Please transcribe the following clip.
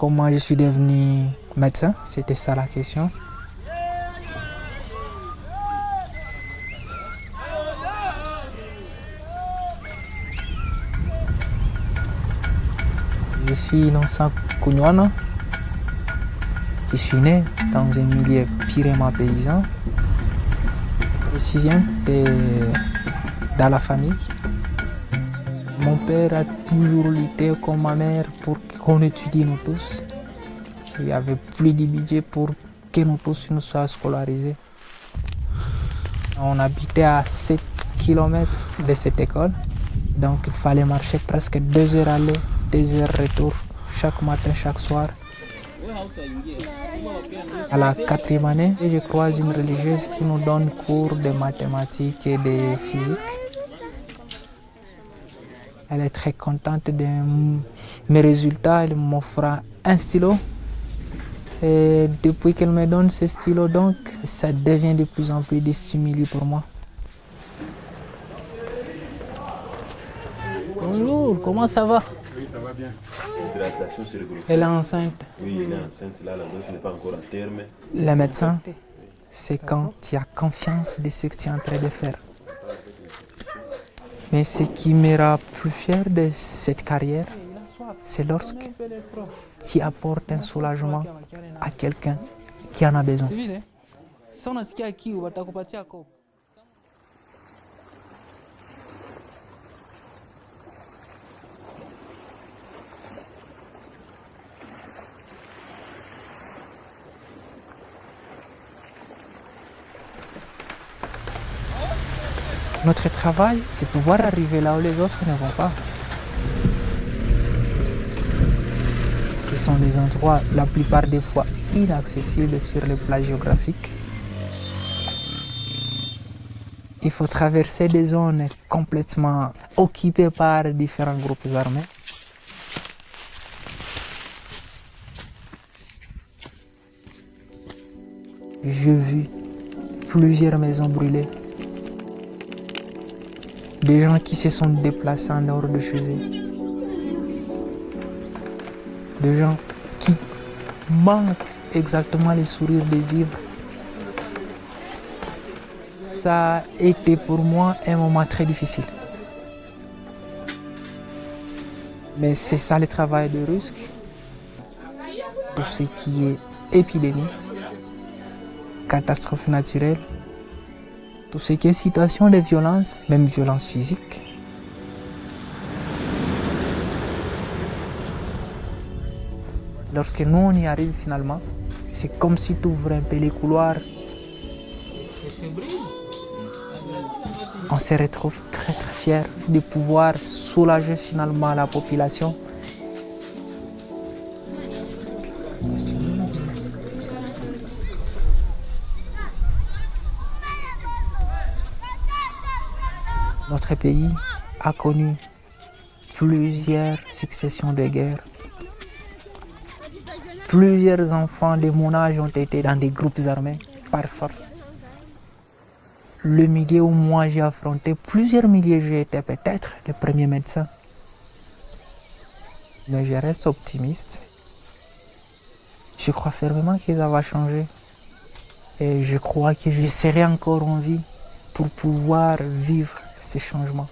Comment je suis devenu médecin, c'était ça la question. Je suis Innocent Kouniouana. Je suis né dans un milieu purement paysan. Le sixième était dans la famille. Mon père a toujours lutté comme ma mère pour qu'on étudie nous tous. Il n'y avait plus de budget pour que nous tous nous soyons scolarisés. On habitait à 7 km de cette école, donc il fallait marcher presque 2 heures aller, 2 heures retour, chaque matin, chaque soir. À la 4e année, je croise une religieuse qui nous donne cours de mathématiques et de physique. Elle est très contente de mes résultats, elle m'offre un stylo. Et depuis qu'elle me donne ce stylo, donc, ça devient de plus en plus de stimuli pour moi. Bonjour, comment ça va? Oui, ça va bien. Hydratation sur le grossesse. Elle est enceinte. Oui, elle est enceinte. Là, la grossesse n'est pas encore à terme. Le médecin, c'est quand tu as confiance de ce que tu es en train de faire. Mais ce qui me rend plus fier de cette carrière, c'est lorsque tu apportes un soulagement à quelqu'un qui en a besoin. Notre travail, c'est pouvoir arriver là où les autres ne vont pas. Ce sont des endroits, la plupart des fois, inaccessibles sur le plan géographique. Il faut traverser des zones complètement occupées par différents groupes armés. J'ai vu plusieurs maisons brûlées. Des gens qui se sont déplacés en dehors de chez eux. Des gens qui manquent exactement le sourire de vivre. Ça a été pour moi un moment très difficile. Mais c'est ça le travail de RUSC. Tout ce qui est épidémie, catastrophe naturelle, tout ce qui est situation de violence, même violence physique. Lorsque nous on y arrive finalement, c'est comme si tu ouvrais un peu les couloirs. On se retrouve très très fiers de pouvoir soulager finalement la population. Notre pays a connu plusieurs successions de guerres. Plusieurs enfants de mon âge ont été dans des groupes armés par force. Le milieu où moi j'ai affronté plusieurs milliers, j'ai été peut-être le premier médecin. Mais je reste optimiste. Je crois fermement que ça va changer. Et je crois que je serai encore en vie pour pouvoir vivre ces changements.